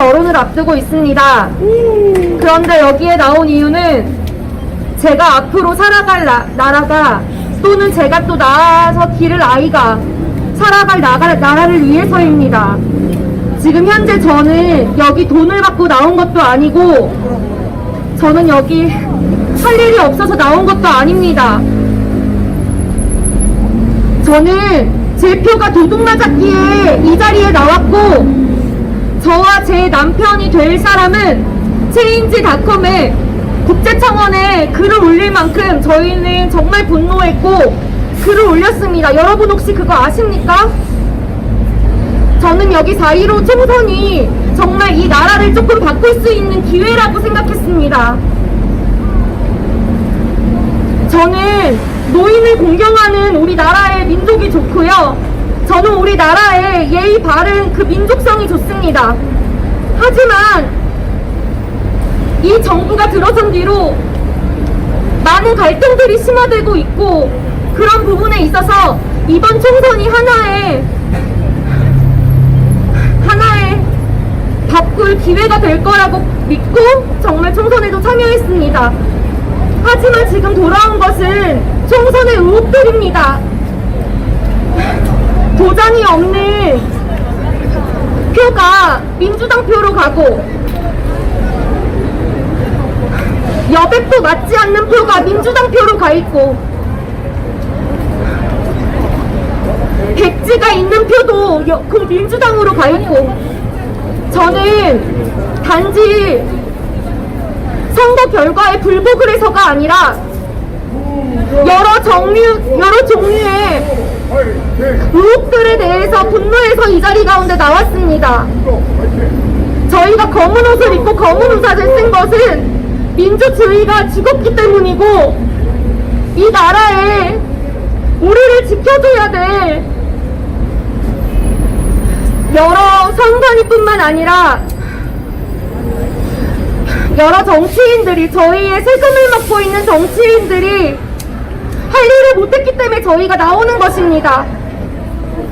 결혼을 앞두고 있습니다. 그런데 여기에 나온 이유는 제가 앞으로 살아갈 나라가 또는 제가 또 나아서 기를 아이가 살아갈 나라를 위해서입니다. 지금 현재 저는 여기 돈을 받고 나온 것도 아니고 저는 여기 할 일이 없어서 나온 것도 아닙니다. 저는 제 표가 도둑맞았기에 이 자리에 나왔고 저와 제 남편이 될 사람은 체인지닷컴에 국제청원에 글을 올릴 만큼 저희는 정말 분노했고 글을 올렸습니다. 여러분 혹시 그거 아십니까? 저는 여기 4.15 총선이 정말 이 나라를 조금 바꿀 수 있는 기회라고 생각했습니다. 저는 노인을 공경하는 우리나라의 민족이 좋고요. 저는 우리나라의 예의 바른 그 민족성이 좋습니다. 하지만 이 정부가 들어선 뒤로 많은 갈등들이 심화되고 있고 그런 부분에 있어서 이번 총선이 하나의 바꿀 기회가 될 거라고 믿고 정말 총선에도 참여했습니다. 하지만 지금 돌아온 것은 총선의 의혹들입니다. 도장이 없는 표가 민주당 표로 가고 여백도 맞지 않는 표가 민주당 표로 가 있고 백지가 있는 표도 그 민주당으로 가 있고 저는 단지 선거 결과에 불복을 해서가 아니라 여러 종류의 의혹들에 대해서 분노해서 이 자리 가운데 나왔습니다. 저희가 검은 옷을 입고 검은 의사를 쓴 것은 민주주의가 죽었기 때문이고 이 나라에 우리를 지켜줘야 될 여러 선관위뿐만 아니라 여러 정치인들이 저희의 세금을 먹고 있는 정치인들이 할 일을 못했기 때문에 저희가 나오는 것입니다.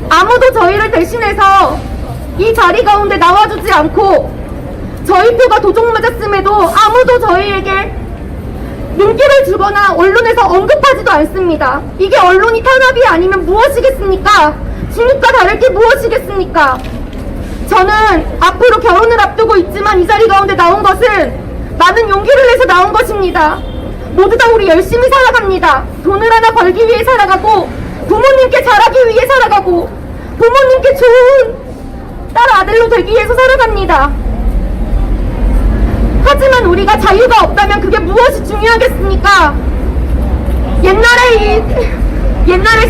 아무도 저희를 대신해서 이 자리 가운데 나와주지 않고 저희 표가 도둑 맞았음에도 아무도 저희에게 눈길을 주거나 언론에서 언급하지도 않습니다. 이게 언론이 탄압이 아니면 무엇이겠습니까? 진흙과 다를 게 무엇이겠습니까? 저는 앞으로 결혼을 앞두고 있지만 이 자리 가운데 나온 것은 많은 용기를 내서 나온 것입니다. 모두 다 우리 열심히 살아갑니다. 돈을 하나 벌기 위해 살아가고 부모님께 잘하기 위해 살아가고 부모님께 좋은 딸 아들로 되기 위해서 살아갑니다. 하지만 우리가 자유가 없다면 그게 무엇이 중요하겠습니까? 옛날의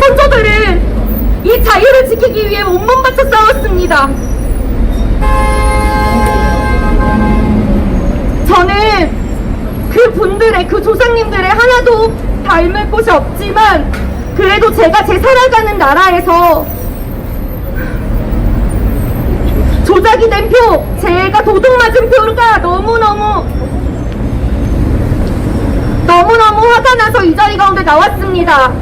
선조들은 이 자유를 지키기 위해 몸만 바쳐 싸웠습니다. 저는 그 조상님들의 하나도 닮을 곳이 없지만 그래도 제가 제 살아가는 나라에서 조작이 된 표, 제가 도둑 맞은 표가 너무너무 화가 나서 이 자리 가운데 나왔습니다.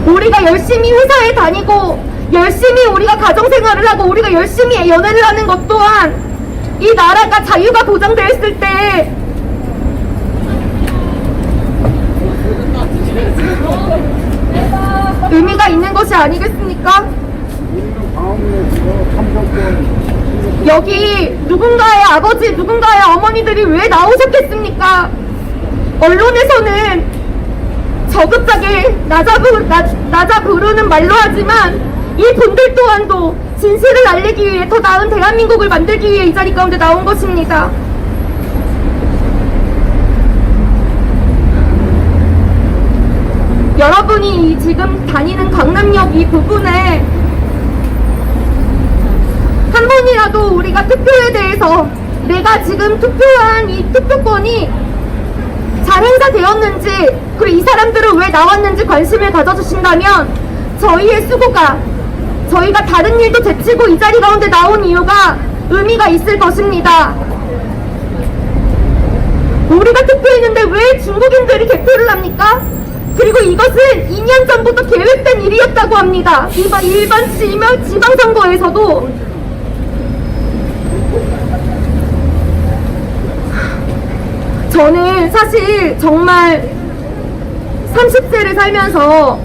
우리가 열심히 회사에 다니고 열심히 우리가 가정생활을 하고 우리가 열심히 연애를 하는 것 또한 이 나라가 자유가 보장되었을 때 의미가 있는 것이 아니겠습니까? 여기 누군가의 아버지, 누군가의 어머니들이 왜 나오셨겠습니까? 언론에서는 저급하게 낮아 부르는 말로 하지만 이 분들 또한도 진실을 알리기 위해 더 나은 대한민국을 만들기 위해 이 자리 가운데 나온 것입니다. 여러분이 지금 다니는 강남역 이 부분에 한 번이라도 우리가 투표에 대해서 내가 지금 투표한 이 투표권이 잘 행사되었는지 그리고 이 사람들은 왜 나왔는지 관심을 가져주신다면 저희의 수고가 저희가 다른 일도 제치고 이 자리 가운데 나온 이유가 의미가 있을 것입니다. 우리가 투표했는데 왜 중국인들이 개표를 합니까? 그리고 이것은 2년 전부터 계획된 일이었다고 합니다. 일반 지방선거에서도 저는 사실 정말 30세를 살면서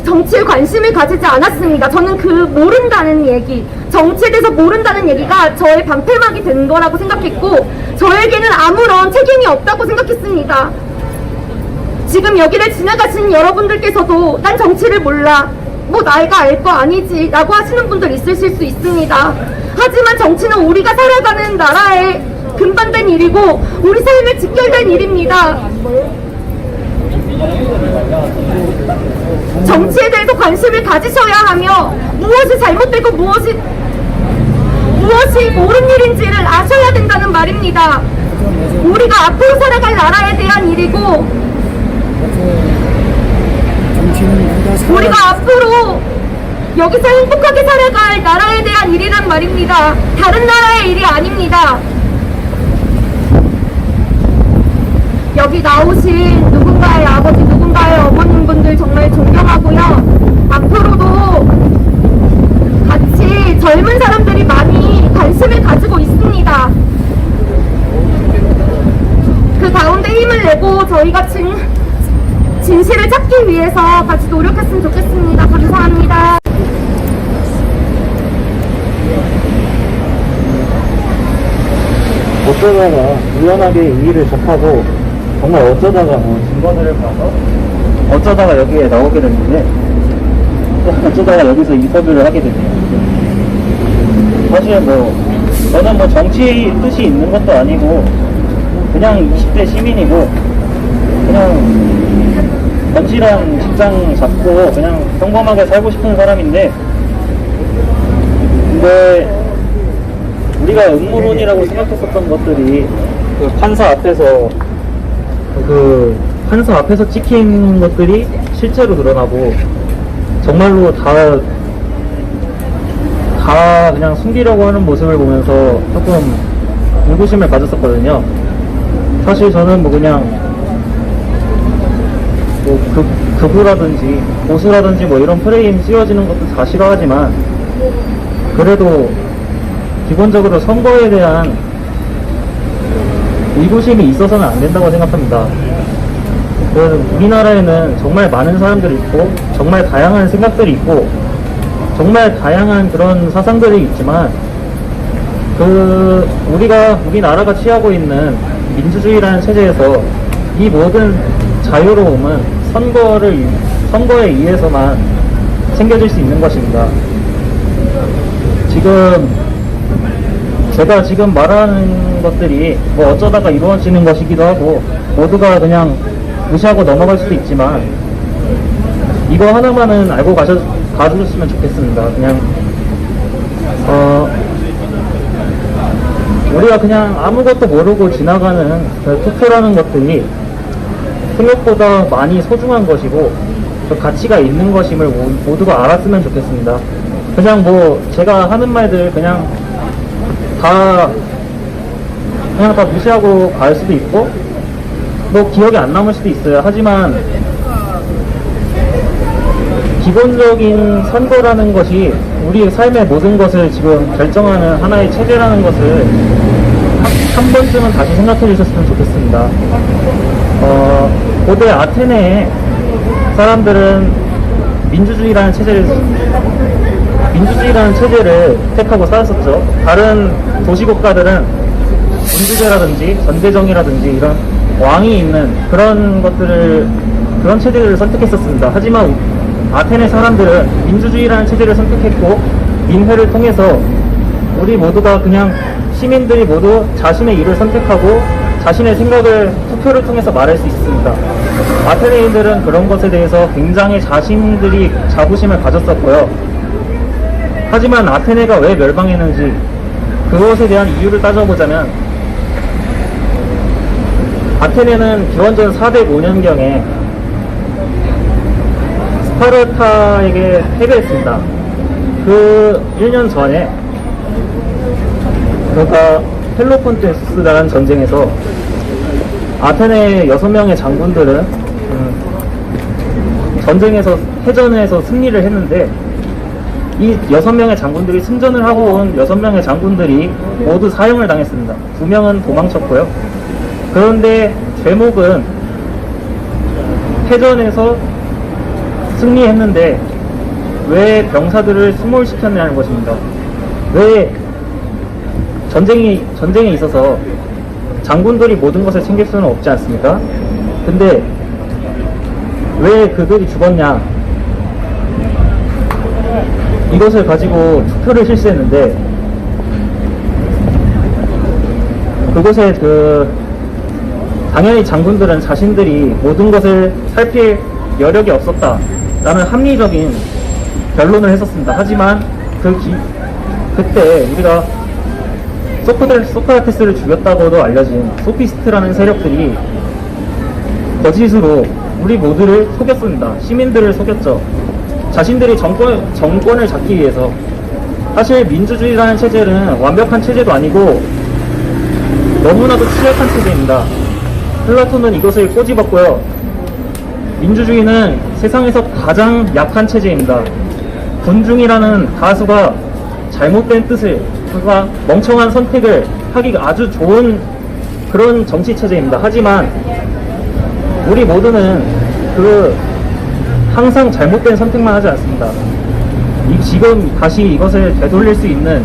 정치에 관심을 가지지 않았습니다. 저는 그 모른다는 얘기, 정치에 대해서 모른다는 얘기가 저의 방패막이 된 거라고 생각했고, 저에게는 아무런 책임이 없다고 생각했습니다. 지금 여기를 지나가신 여러분들께서도 난 정치를 몰라, 뭐 나이가 알 거 아니지 라고 하시는 분들 있으실 수 있습니다. 하지만 정치는 우리가 살아가는 나라에 근반된 일이고 우리 삶에 직결된 일입니다. 정치에 대해서 관심을 가지셔야 하며 무엇이 잘못되고 무엇이 옳은 일인지를 아셔야 된다는 말입니다. 우리가 앞으로 살아갈 나라에 대한 일이고, 우리가 앞으로 여기서 행복하게 살아갈 나라에 대한 일이란 말입니다. 다른 나라의 일이 아닙니다. 여기 나오신 누군가의 아버지, 누군가의 어머님분들 정말 존경하고요. 앞으로도 같이 젊은 사람들이 많이 관심을 가지고 있습니다. 그 가운데 힘을 내고 저희가 진실을 찾기 위해서 같이 노력했으면 좋겠습니다. 감사합니다. 어쩌다가 우연하게 이 일을 접하고 정말 어쩌다가 증거들을 봐서 어쩌다가 여기에 나오게 됐는데 어쩌다가 여기서 인터뷰를 하게 됐네요. 사실 저는 정치 뜻이 있는 것도 아니고 그냥 20대 시민이고 그냥 건실한 직장 잡고 그냥 평범하게 살고 싶은 사람인데, 근데 우리가 음모론이라고 생각했었던 것들이 판사 앞에서 찍힌 것들이 실제로 드러나고 정말로 다 그냥 숨기려고 하는 모습을 보면서 조금 의구심을 가졌었거든요. 사실 저는 극우라든지 보수라든지 이런 프레임 씌워지는 것도 다 싫어하지만, 그래도 기본적으로 선거에 대한 의구심이 있어서는 안 된다고 생각합니다. 우리나라에는 정말 많은 사람들이 있고 정말 다양한 생각들이 있고 정말 다양한 그런 사상들이 있지만, 우리나라가 취하고 있는 민주주의라는 체제에서 이 모든 자유로움은 선거에 의해서만 챙겨질 수 있는 것입니다. 제가 지금 말하는 것들이 어쩌다가 이루어지는 것이기도 하고 모두가 그냥 무시하고 넘어갈 수도 있지만, 이거 하나만은 알고 가주셨으면 좋겠습니다. 그냥 우리가 그냥 아무것도 모르고 지나가는 투표라는 것들이 생각보다 많이 소중한 것이고 가치가 있는 것임을 모두가 알았으면 좋겠습니다. 그냥 제가 하는 말들 그냥 다 무시하고 갈 수도 있고 기억이 안 남을 수도 있어요. 하지만 기본적인 선거라는 것이 우리의 삶의 모든 것을 지금 결정하는 하나의 체제라는 것을 한 번쯤은 다시 생각해 주셨으면 좋겠습니다. 고대 아테네의 사람들은 민주주의라는 체제를 택하고 살았었죠. 다른 도시국가들은 군주제라든지 전대정이라든지 이런 왕이 있는 그런 체제를 선택했었습니다. 하지만 아테네 사람들은 민주주의라는 체제를 선택했고, 민회를 통해서 우리 모두가 그냥 시민들이 모두 자신의 일을 선택하고 자신의 생각을 투표를 통해서 말할 수 있습니다. 아테네인들은 그런 것에 대해서 굉장히 자신들이 자부심을 가졌었고요. 하지만 아테네가 왜 멸망했는지 그것에 대한 이유를 따져보자면, 아테네는 기원전 405년경에 스파르타에게 패배했습니다. 그 1년 전에, 그러니까 펠로폰네소스라는 전쟁에서 아테네 6명의 장군들은 해전에서 승리를 했는데, 이 6명의 장군들이 승전을 하고 온 6명의 장군들이 모두 사형을 당했습니다. 2명은 도망쳤고요. 그런데 제목은 패전에서 승리했는데 왜 병사들을 수몰시켰냐는 것입니다. 왜 전쟁에 있어서 장군들이 모든 것을 챙길 수는 없지 않습니까? 근데 왜 그들이 죽었냐? 이것을 가지고 투표를 실시했는데 그곳에 당연히 장군들은 자신들이 모든 것을 살필 여력이 없었다라는 합리적인 변론을 했었습니다. 하지만 그때 우리가 소크라테스를 죽였다고도 알려진 소피스트라는 세력들이 거짓으로 우리 모두를 속였습니다. 시민들을 속였죠. 자신들이 정권을 잡기 위해서. 사실 민주주의라는 체제는 완벽한 체제도 아니고 너무나도 취약한 체제입니다. 플라톤은 이것을 꼬집었고요. 민주주의는 세상에서 가장 약한 체제입니다. 군중이라는 가수가 잘못된 뜻을, 그가 멍청한 선택을 하기가 아주 좋은 그런 정치 체제입니다. 하지만 우리 모두는 항상 잘못된 선택만 하지 않습니다. 지금 다시 이것을 되돌릴 수 있는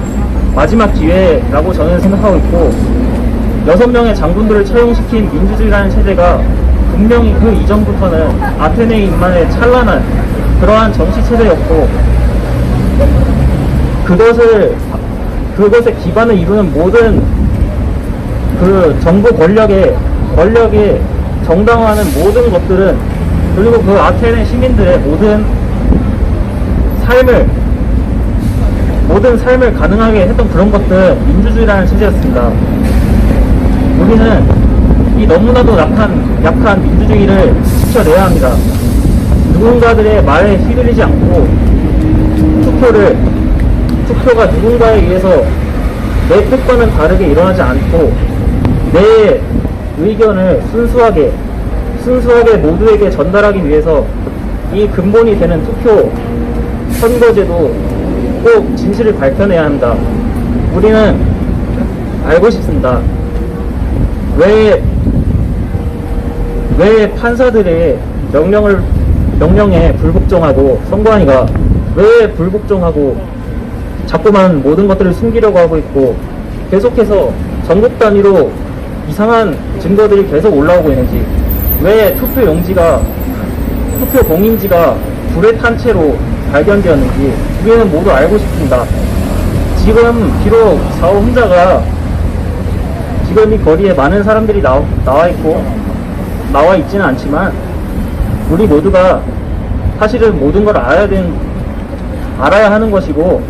마지막 기회라고 저는 생각하고 있고, 6명의 장군들을 처형시킨 민주주의라는 체제가 분명히 그 이전부터는 아테네인만의 찬란한 그러한 정치 체제였고, 그것의 기반을 이루는 모든 정부 권력에 정당화하는 모든 것들은, 그리고 그 아테네 시민들의 모든 삶을 가능하게 했던 그런 것들은 민주주의라는 체제였습니다. 우리는 이 너무나도 약한 민주주의를 지켜내야 합니다. 누군가들의 말에 휘둘리지 않고 투표가 누군가에 의해서 내 뜻과는 다르게 일어나지 않고 내 의견을 순수하게 모두에게 전달하기 위해서 이 근본이 되는 투표 선거제도 꼭 진실을 밝혀내야 합니다. 우리는 알고 싶습니다. 왜 판사들의 명령에 불복종하고 선관위가 왜 불복종하고 자꾸만 모든 것들을 숨기려고 하고 있고 계속해서 전국 단위로 이상한 증거들이 계속 올라오고 있는지, 왜 투표 공인지가 불에 탄 채로 발견되었는지 우리는 모두 알고 싶습니다. 지금 비록 4호 혼자가 지금 이 거리에 많은 사람들이 나와 있지는 않지만 우리 모두가 사실은 모든 걸 알아야 하는 것이고,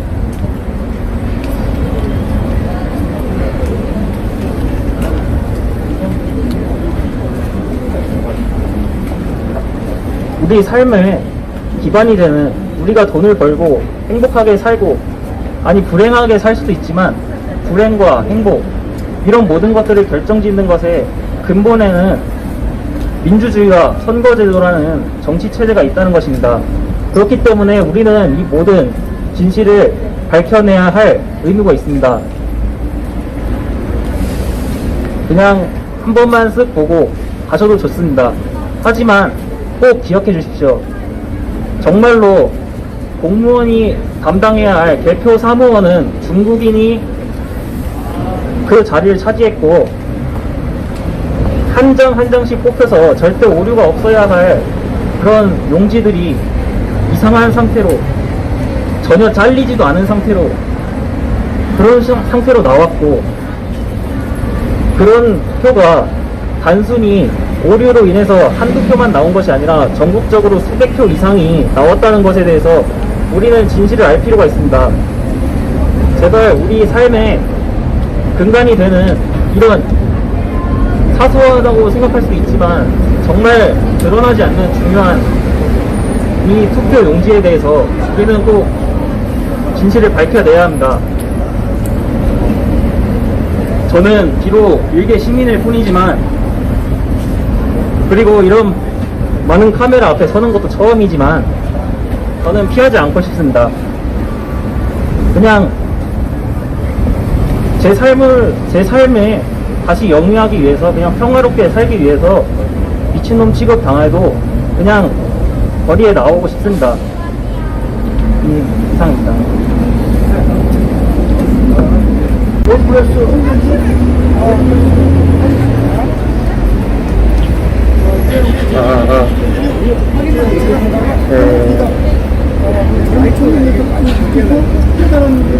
우리 삶의 기반이 되는, 우리가 돈을 벌고 행복하게 살고, 아니 불행하게 살 수도 있지만 불행과 행복, 이런 모든 것들을 결정짓는 것의 근본에는 민주주의와 선거제도라는 정치체제가 있다는 것입니다. 그렇기 때문에 우리는 이 모든 진실을 밝혀내야 할 의무가 있습니다. 그냥 한 번만 쓱 보고 가셔도 좋습니다. 하지만 꼭 기억해 주십시오. 정말로 공무원이 담당해야 할 개표 사무원은 중국인이 그 자리를 차지했고, 한 장 한 장씩 뽑혀서 절대 오류가 없어야 할 그런 용지들이 이상한 상태로, 전혀 잘리지도 않은 상태로, 그런 상태로 나왔고, 그런 표가 단순히 오류로 인해서 한두 표만 나온 것이 아니라 전국적으로 수백 표 이상이 나왔다는 것에 대해서 우리는 진실을 알 필요가 있습니다. 제발 우리 삶의 근간이 되는 이런 사소하다고 생각할 수 있지만 정말 드러나지 않는 중요한 이 투표 용지에 대해서 우리는 꼭 진실을 밝혀내야 합니다. 저는 비록 일개 시민일 뿐이지만, 그리고 이런 많은 카메라 앞에 서는 것도 처음이지만 저는 피하지 않고 싶습니다. 그냥 제 삶에 다시 영위하기 위해서, 그냥 평화롭게 살기 위해서 미친놈 취급 당해도 그냥 거리에 나오고 싶습니다. 이상입니다.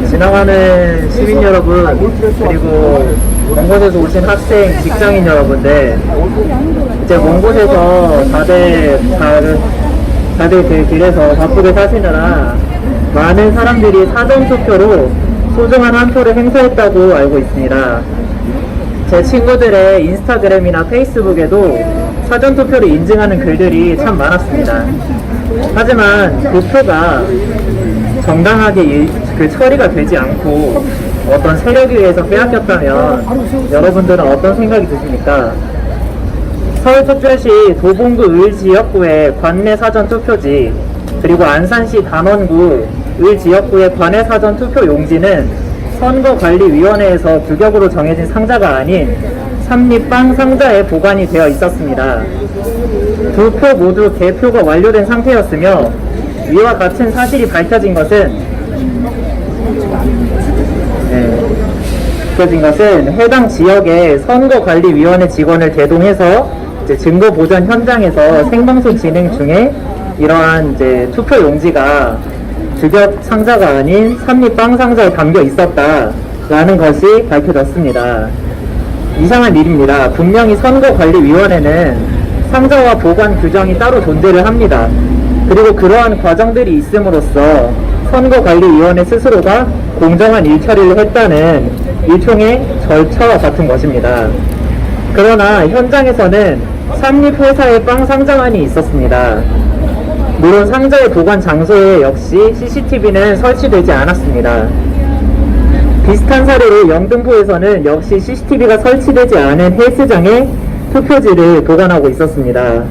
지나가는 시민 여러분, 그리고 먼 곳에서 오신 학생, 직장인 여러분들, 이제 먼 곳에서 다들 그 길에서 바쁘게 사시느라 많은 사람들이 사전투표로 소중한 한 표를 행사했다고 알고 있습니다. 제 친구들의 인스타그램이나 페이스북에도 사전투표를 인증하는 글들이 참 많았습니다. 하지만 그 표가 정당하게 그 처리가 되지 않고 어떤 세력에 의해서 빼앗겼다면 여러분들은 어떤 생각이 드십니까? 서울특별시 도봉구 을지역구의 관내 사전투표지, 그리고 안산시 단원구 을지역구의 관내 사전투표 용지는 선거관리위원회에서 규격으로 정해진 상자가 아닌 삼립빵 상자에 보관이 되어 있었습니다. 두 표 모두 개표가 완료된 상태였으며, 위와 같은 사실이 밝혀진 것은 해당 지역의 선거관리위원회 직원을 대동해서 이제 증거 보전 현장에서 생방송 진행 중에 이러한 이제 투표 용지가 규격 상자가 아닌 삼립빵 상자에 담겨 있었다라는 것이 밝혀졌습니다. 이상한 일입니다. 분명히 선거관리위원회는 상자와 보관 규정이 따로 존재를 합니다. 그리고 그러한 과정들이 있음으로써 선거관리위원회 스스로가 공정한 일처리를 했다는 일종의 절차와 같은 것입니다. 그러나 현장에서는 삼립회사의 빵 상자만이 있었습니다. 물론 상자의 보관 장소에 역시 CCTV는 설치되지 않았습니다. 비슷한 사례로 영등포에서는 역시 CCTV가 설치되지 않은 헬스장에 투표지를 보관하고 있었습니다.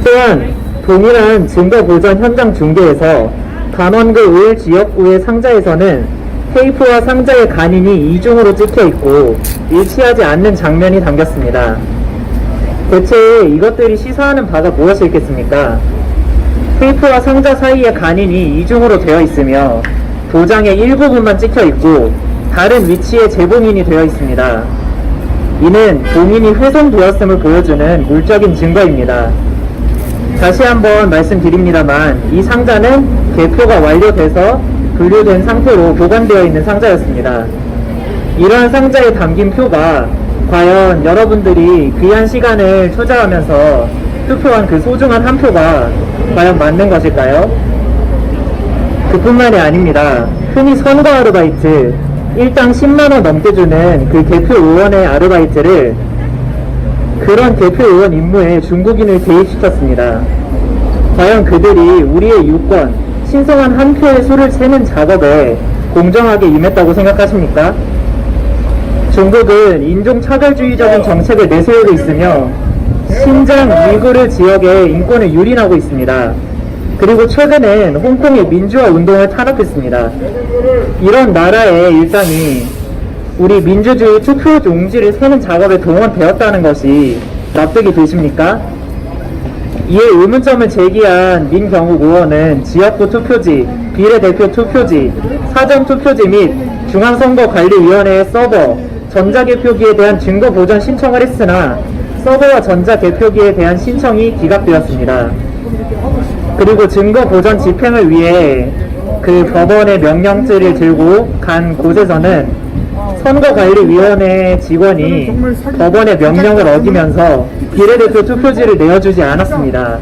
또한 동일한 증거 보전 현장 중계에서 단원구 을 지역구의 상자에서는 테이프와 상자의 간인이 이중으로 찍혀 있고 일치하지 않는 장면이 담겼습니다. 대체 이것들이 시사하는 바가 무엇이 있겠습니까? 테이프와 상자 사이의 간인이 이중으로 되어 있으며 도장의 일부분만 찍혀 있고 다른 위치에 재봉인이 되어 있습니다. 이는 봉인이 훼손되었음을 보여주는 물적인 증거입니다. 다시 한번 말씀드립니다만 이 상자는 개표가 완료돼서 분류된 상태로 보관되어 있는 상자였습니다. 이러한 상자에 담긴 표가 과연 여러분들이 귀한 시간을 투자하면서 투표한 그 소중한 한 표가 과연 맞는 것일까요? 그뿐만이 아닙니다. 흔히 선거 아르바이트, 일당 10만원 넘게 주는 그 개표 의원의 아르바이트를 그런 개표 의원 임무에 중국인을 개입시켰습니다. 과연 그들이 우리의 유권, 신성한 한 표의 수를 세는 작업에 공정하게 임했다고 생각하십니까? 중국은 인종차별주의적인 정책을 내세우고 있으며 신장 위구르 지역의 인권을 유린하고 있습니다. 그리고 최근엔 홍콩의 민주화 운동을 탄압했습니다. 이런 나라의 일당이 우리 민주주의 투표 용지를 세는 작업에 동원되었다는 것이 납득이 되십니까? 이에 의문점을 제기한 민경욱 의원은 지역구 투표지, 비례대표 투표지, 사전투표지 및 중앙선거관리위원회의 서버, 전자개표기에 대한 증거 보전 신청을 했으나 서버와 전자개표기에 대한 신청이 기각되었습니다. 그리고 증거 보전 집행을 위해 그 법원의 명령지를 들고 간 곳에서는 선거관리위원회 직원이 법원의 명령을 어기면서 비례대표 투표지를 내어주지 않았습니다.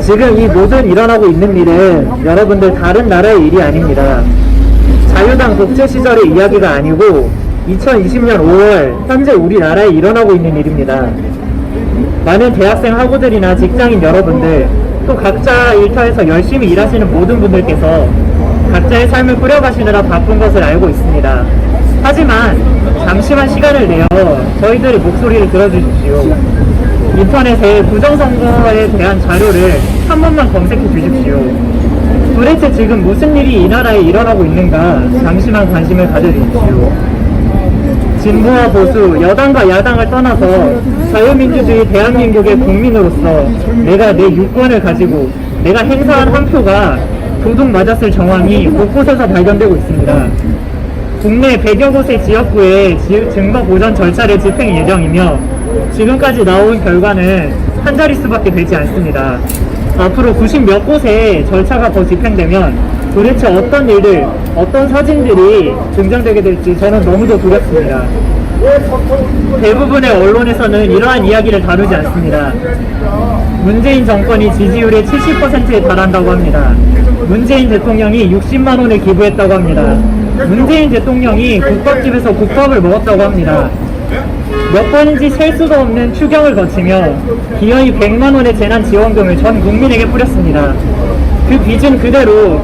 지금 이 모든 일어나고 있는 일은 여러분들 다른 나라의 일이 아닙니다. 자유당 독재 시절의 이야기가 아니고 2020년 5월 현재 우리나라에 일어나고 있는 일입니다. 많은 대학생 학우들이나 직장인 여러분들, 또 각자 일터에서 열심히 일하시는 모든 분들께서 각자의 삶을 꾸려가시느라 바쁜 것을 알고 있습니다. 하지만 잠시만 시간을 내어 저희들의 목소리를 들어주십시오. 인터넷에 부정선거에 대한 자료를 한 번만 검색해 주십시오. 도대체 지금 무슨 일이 이 나라에 일어나고 있는가 잠시만 관심을 가져주십시오. 진보와 보수, 여당과 야당을 떠나서 자유민주주의 대한민국의 국민으로서 내가 내 유권을 가지고 내가 행사한 한 표가 도둑 맞았을 정황이 곳곳에서 발견되고 있습니다. 국내 100여 곳의 지역구에 증거 보전 절차를 집행 예정이며 지금까지 나온 결과는 한 자릿수밖에 되지 않습니다. 앞으로 90몇 곳에 절차가 더 집행되면 도대체 어떤 일들, 어떤 사진들이 증정되게 될지 저는 너무도 두렵습니다. 대부분의 언론에서는 이러한 이야기를 다루지 않습니다. 문재인 정권이 지지율의 70%에 달한다고 합니다. 문재인 대통령이 60만 원을 기부했다고 합니다. 문재인 대통령이 국밥집에서 국밥을 먹었다고 합니다. 몇 번인지 셀 수도 없는 추경을 거치며 기어이 100만 원의 재난지원금을 전 국민에게 뿌렸습니다. 그 빚은 그대로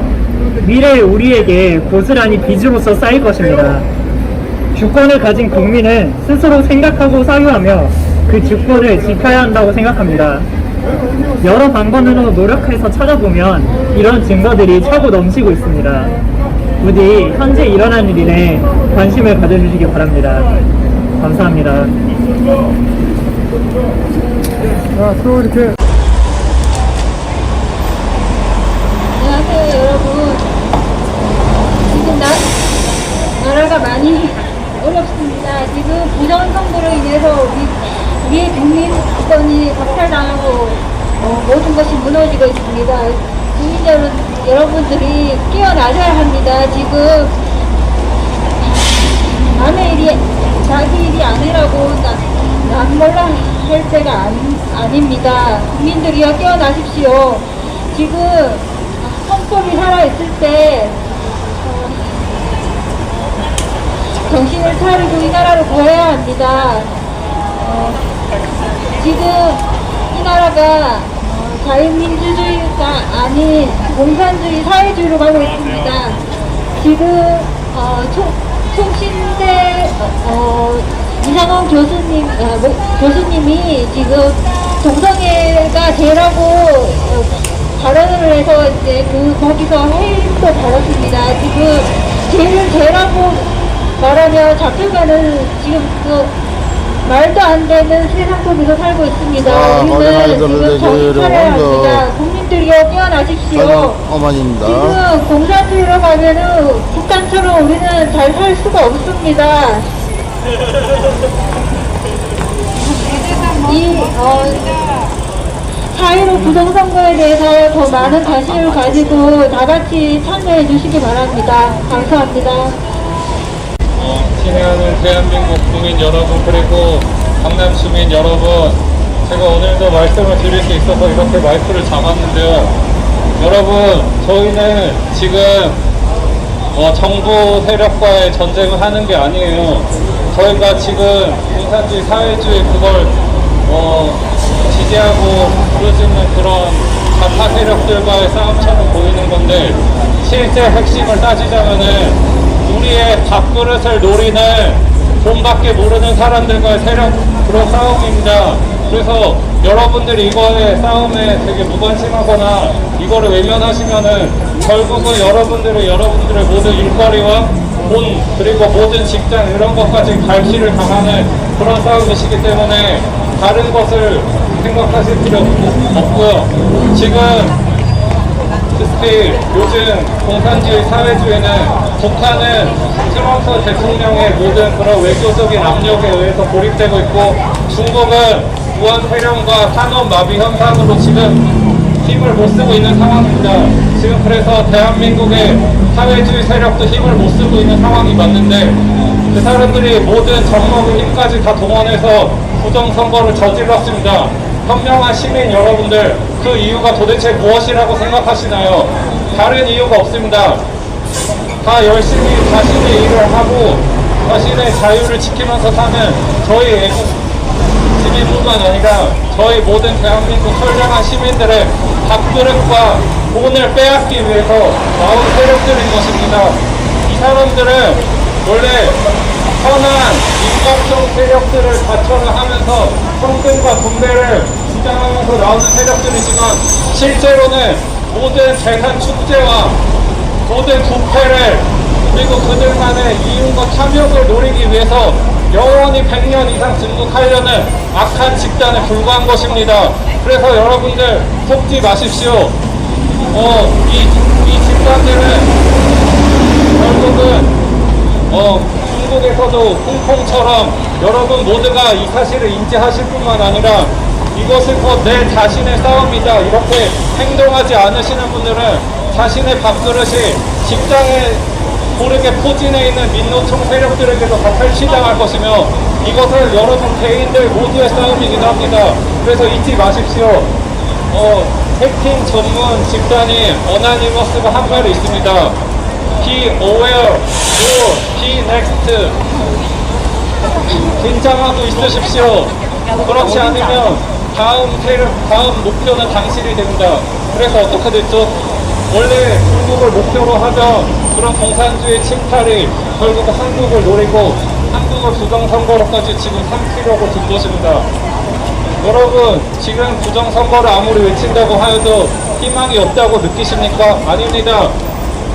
미래의 우리에게 고스란히 빚으로서 쌓일 것입니다. 주권을 가진 국민은 스스로 생각하고 사유하며 그 주권을 지켜야 한다고 생각합니다. 여러 방법으로 노력해서 찾아보면 이런 증거들이 차고 넘치고 있습니다. 부디 현재 일어나는 일에 관심을 가져주시기 바랍니다. 감사합니다. 자, 또 이렇게. 안녕하세요, 여러분. 지금 나라가 많이 어렵습니다. 지금 부정선거로 인해서 우리의 국민권이 박탈당하고 모든 것이 무너지고 있습니다. 국민 여러분들이 깨어나셔야 합니다. 지금 남의 일이 자기 일이 아니라고 남몰라 할 때가 아닙니다. 국민들이여 깨어나십시오. 지금 헌법이 살아있을 때 정신을 차리고 이 나라를 구해야 합니다. 지금 이 나라가 자유민주주의가 아닌 공산주의 사회주의로 가고 있습니다. 지금 총신대 이상원 교수님이 지금 동성애가 죄라고 발언을 해서 이제 거기서 해임도 받았습니다. 지금 죄를 죄라고 말하며 잡혀가는 지금 말도 안 되는 세상 속에서 살고 있습니다. 우리는 지금 정신 차려야 합니다. 국민들이여 깨어나십시오. 어머니입니다. 지금 공산주의로 가면은 북한처럼 우리는 잘 살 수가 없습니다. 사회로 부정선거에 대해서 더 많은 관심을 가지고 다 같이 참여해 주시기 바랍니다. 감사합니다. 친애하는 대한민국 국민 여러분, 그리고 강남 시민 여러분, 제가 오늘도 말씀을 드릴 수 있어서 이렇게 마이크를 잡았는데요. 여러분, 저희는 지금 정부 세력과의 전쟁을 하는 게 아니에요. 저희가 지금 공산주의 사회주의 그걸 지지하고 부르짖는 그런 좌파 세력들과의 싸움처럼 보이는 건데, 실제 핵심을 따지자면은 우리의 밥그릇을 노리는 돈밖에 모르는 사람들과의 세력, 그런 싸움입니다. 그래서 여러분들이 이거에 싸움에 되게 무관심하거나 이거를 외면하시면은 결국은 여러분들의 모든 일거리와 돈, 그리고 모든 직장 이런 것까지 갈취를 당하는 그런 싸움이시기 때문에 다른 것을 생각하실 필요 없고요. 지금 특히 요즘 공산주의 사회주의는 북한은 트럼프 대통령의 모든 그런 외교적인 압력에 의해서 고립되고 있고, 중국은 무한 폐렴과 산업 마비 현상으로 지금 힘을 못 쓰고 있는 상황입니다. 지금 그래서 대한민국의 사회주의 세력도 힘을 못 쓰고 있는 상황이 맞는데, 그 사람들이 모든 정먹의 힘까지 다 동원해서 부정선거를 저질렀습니다. 현명한 시민 여러분들, 그 이유가 도대체 무엇이라고 생각하시나요? 다른 이유가 없습니다. 다 열심히 자신의 일을 하고 자신의 자유를 지키면서 사는 저희 애국 시민뿐만 아니라 저희 모든 대한민국 선량한 시민들의 밥그릇과 돈을 빼앗기 위해서 나온 세력들인 것입니다. 이 사람들은 원래 선한 인간적 세력들을 자처를 하면서 성금과 분배를 주장하면서 나오는 세력들이지만, 실제로는 모든 재산 축제와 모든 부패를, 그리고 그들만의 이윤과 탐욕을 노리기 위해서 사원이 100년 이상 등극하려는 악한 집단에 불과한 것입니다. 그래서 여러분들 속지 마십시오. 이 집단들은 결국은 중국에서도 홍콩처럼 여러분 모두가 이 사실을 인지하실 뿐만 아니라 이것은 곧 내 자신의 싸움이다 이렇게 행동하지 않으시는 분들은 자신의 밥그릇이 직장에 고르게 포진해 있는 민노총 세력들에게도 다 탈취당할 것이며 이것은 여러분 개인들 모두의 싸움이기도 합니다. 그래서 잊지 마십시오. 해킹 전문 집단인 어나니머스가 한 말이 있습니다. Be aware, be next. 긴장하고 있으십시오. 그렇지 않으면 다음 목표는 당신이 됩니다. 그래서 어떻게 됐죠? 원래 중국을 목표로 하던 그런 공산주의 침탈이 결국 한국을 노리고 한국을 부정선거로까지 지금 삼키려고 든 것입니다. 여러분 지금 부정선거를 아무리 외친다고 하여도 희망이 없다고 느끼십니까? 아닙니다.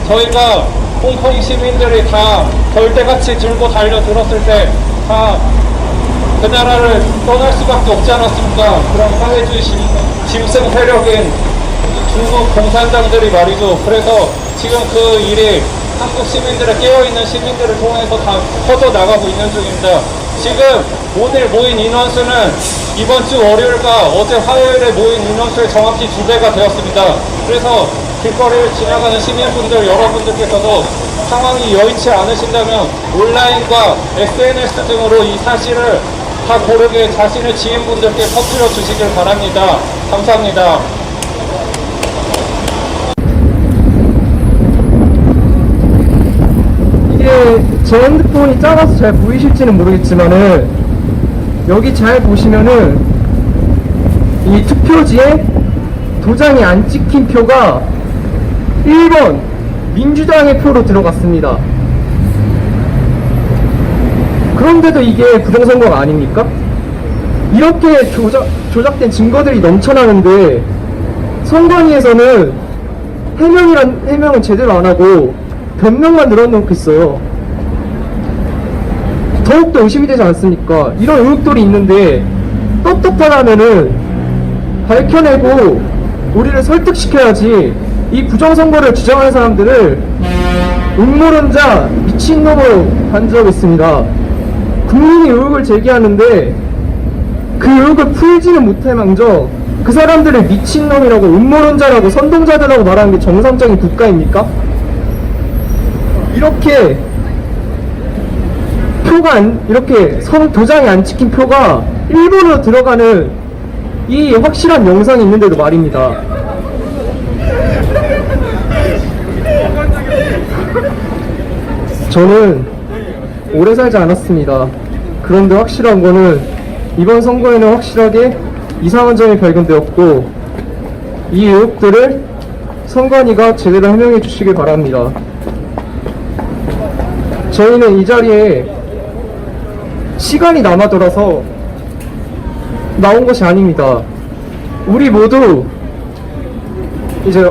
저희가 홍콩 시민들이 다 벌떼같이 들고 달려들었을 때 다 그 나라를 떠날 수밖에 없지 않았습니까? 그런 사회주의 짐승 세력인 중국 공산당들이 말이죠. 그래서 지금 그 일이 한국 시민들의 깨어있는 시민들을 통해서 다 퍼져나가고 있는 중입니다. 지금 오늘 모인 인원수는 이번 주 월요일과 어제 화요일에 모인 인원수의 정확히 2배가 되었습니다. 그래서 길거리를 지나가는 시민분들 여러분들께서도 상황이 여의치 않으신다면 온라인과 SNS 등으로 이 사실을 다 고르게 자신의 지인분들께 퍼뜨려 주시길 바랍니다. 감사합니다. 이게 제 핸드폰이 작아서 잘 보이실지는 모르겠지만은 여기 잘 보시면은 이 투표지에 도장이 안 찍힌 표가 1번 민주당의 표로 들어갔습니다. 그런데도 이게 부정선거가 아닙니까? 이렇게 조작된 증거들이 넘쳐나는데 선관위에서는 해명은 제대로 안 하고 변명만 늘어놓고 있어요. 더욱더 의심이 되지 않습니까? 이런 의혹들이 있는데 떳떳하다면은 밝혀내고 우리를 설득시켜야지 이 부정선거를 주장하는 사람들을 음모론자 미친놈으로 간주하겠습니다. 국민이 의혹을 제기하는데 그 의혹을 풀지는 못할망정 그 사람들을 미친놈이라고 음모론자라고 선동자들이라고 말하는 게 정상적인 국가입니까? 이렇게 이렇게 도장이 안 찍힌 표가 일본으로 들어가는 이 확실한 영상이 있는데도 말입니다. 저는 오래 살지 않았습니다. 그런데 확실한 거는 이번 선거에는 확실하게 이상한 점이 발견되었고 이 의혹들을 선관위가 제대로 해명해 주시길 바랍니다. 저희는 이 자리에 시간이 남아돌아서 나온 것이 아닙니다. 우리 모두 이제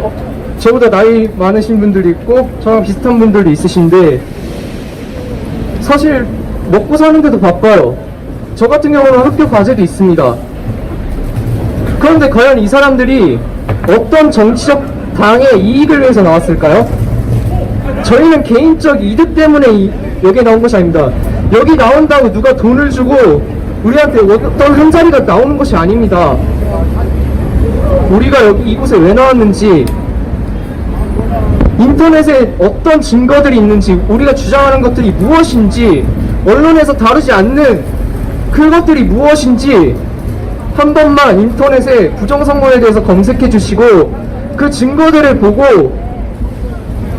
저보다 나이 많으신 분들이 있고 저랑 비슷한 분들도 있으신데 사실 먹고 사는데도 바빠요. 저 같은 경우는 학교 과제도 있습니다. 그런데 과연 이 사람들이 어떤 정치적 당의 이익을 위해서 나왔을까요? 저희는 개인적 이득 때문에 여기에 나온 것이 아닙니다. 여기 나온다고 누가 돈을 주고 우리한테 어떤 한 자리가 나오는 것이 아닙니다. 우리가 여기 이곳에 왜 나왔는지, 인터넷에 어떤 증거들이 있는지, 우리가 주장하는 것들이 무엇인지, 언론에서 다루지 않는 그것들이 무엇인지 한 번만 인터넷에 부정선거에 대해서 검색해 주시고 그 증거들을 보고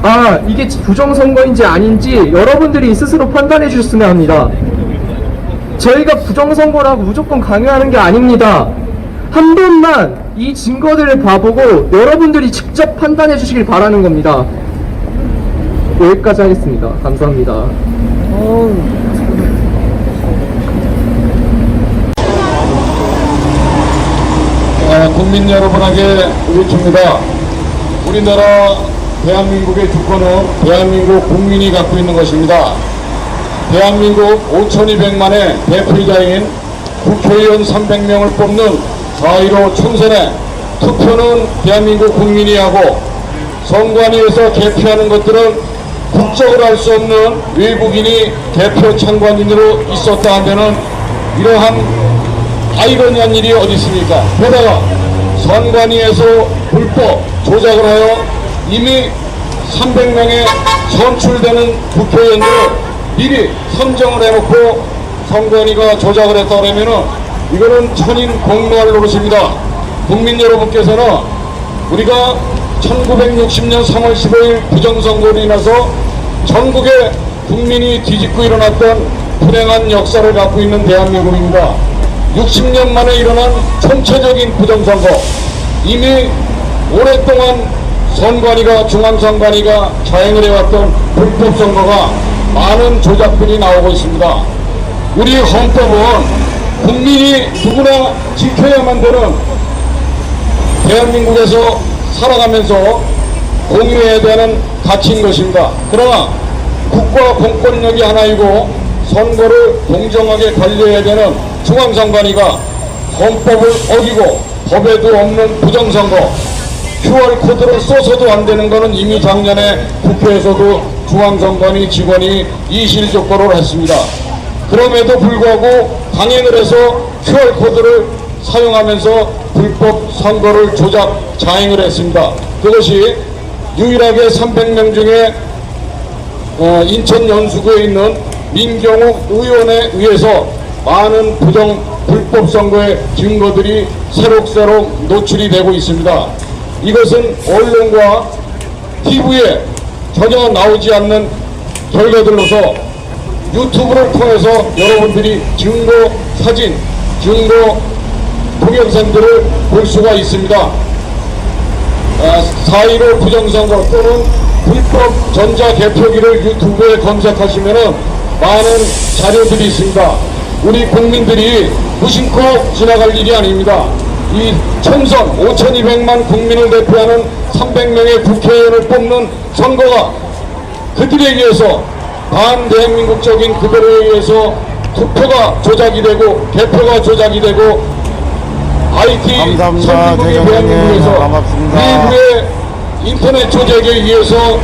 아, 이게 부정선거인지 아닌지 여러분들이 스스로 판단해 주셨으면 합니다. 저희가 부정선거라고 무조건 강요하는 게 아닙니다. 한 번만 이 증거들을 봐보고 여러분들이 직접 판단해 주시길 바라는 겁니다. 여기까지 하겠습니다. 감사합니다. 국민 여러분에게 외칩니다. 우리나라 대한민국의 주권은 대한민국 국민이 갖고 있는 것입니다. 대한민국 5,200만의 대표자인 국회의원 300명을 뽑는 4.15 총선에 투표는 대한민국 국민이 하고 선관위에서 개표하는 것들은 국적을 알 수 없는 외국인이 대표 참관인으로 있었다 하면은 이러한 아이러니한 일이 어디 있습니까? 게다가 선관위에서 불법 조작을 하여 이미 300명의 선출되는 국회의원들을 미리 선정을 해놓고 선관위가 조작을 했다 그러면은 이거는 천인 공노할 노릇입니다. 국민 여러분께서는 우리가 1960년 3월 15일 부정선거로 인해서 전국의 국민이 뒤집고 일어났던 불행한 역사를 갖고 있는 대한민국입니다. 60년 만에 일어난 총체적인 부정선거, 이미 오랫동안 선관위가 중앙선관위가 자행을 해왔던 불법선거가 많은 조작들이 나오고 있습니다. 우리 헌법은 국민이 누구나 지켜야만 되는 대한민국에서 살아가면서 공유해야 되는 가치인 것입니다. 그러나 국가 공권력이 하나이고 선거를 공정하게 관리해야 되는 중앙선관위가 헌법을 어기고 법에도 없는 부정선거, QR코드를 써서도 안 되는 것은 이미 작년에 국회에서도 중앙선관위 직원이 이실적고를 했습니다. 그럼에도 불구하고 강행을 해서 QR코드를 사용하면서 불법 선거를 조작 자행을 했습니다. 그것이 유일하게 300명 중에 인천 연수구에 있는 민경욱 의원에 의해서 많은 불법 선거의 증거들이 새록새록 노출이 되고 있습니다. 이것은 언론과 TV에 전혀 나오지 않는 결과들로서 유튜브를 통해서 여러분들이 증거 사진, 증거 동영상들을 볼 수가 있습니다. 4.15 부정선거 또는 불법 전자개표기를 유튜브에 검색하시면 많은 자료들이 있습니다. 우리 국민들이 무심코 지나갈 일이 아닙니다. 이 총선 5,200만 국민을 대표하는 300명의 국회의원을 뽑는 선거가 그들에 의해서 반대한민국적인 그들에 의해서 투표가 조작이 되고 개표가 조작이 되고 IT 감사합니다. 대장님 반갑습니다. 이후에 인터넷 조작에 의해서